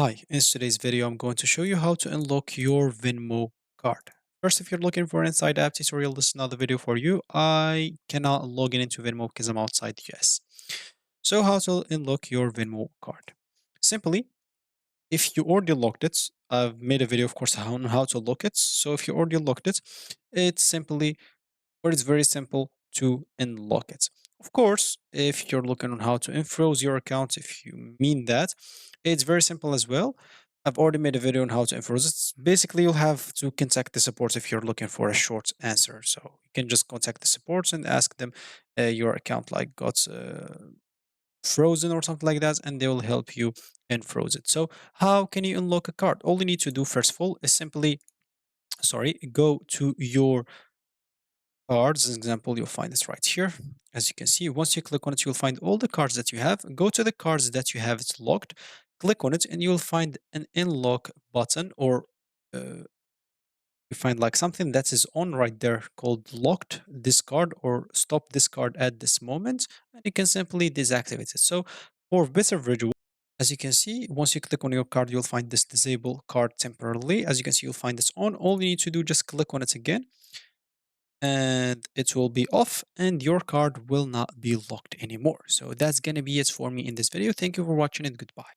Hi, in today's video, I'm going to show you how to unlock your Venmo card. First, if you're looking for an inside app tutorial, this is not the video for you. I cannot log in into Venmo because I'm outside the US. So how to unlock your Venmo card? Simply, if you already locked it, I've made a video, of course, on how to lock it. So if you already locked it, it's simply but it's very simple to unlock it. Of course, if you're looking on how to unfroze your account, if you mean that, it's very simple as well. I've already made a video on how to unfroze it. Basically, you'll have to contact the support if you're looking for a short answer. So you can just contact the supports and ask them your account like got frozen or something like that, and they will help you unfroze it. So how can you unlock a card? All you need to do first of all is simply, go to your cards. As an example, you'll find this right here. As you can see, once you click on it, you'll find all the cards that you have. Go to the cards that you have it's locked, click on it, and you'll find an unlock button, or you find like something that is on right there called locked this card or stop this card at this moment, and you can simply deactivate it. So for better visual, as you can see, once you click on your card, you'll find this disable card temporarily. As you can see, you'll find this on. All you need to do, just click on it again and it will be off and your card will not be locked anymore. So that's gonna be it for me in this video. Thank you for watching and goodbye.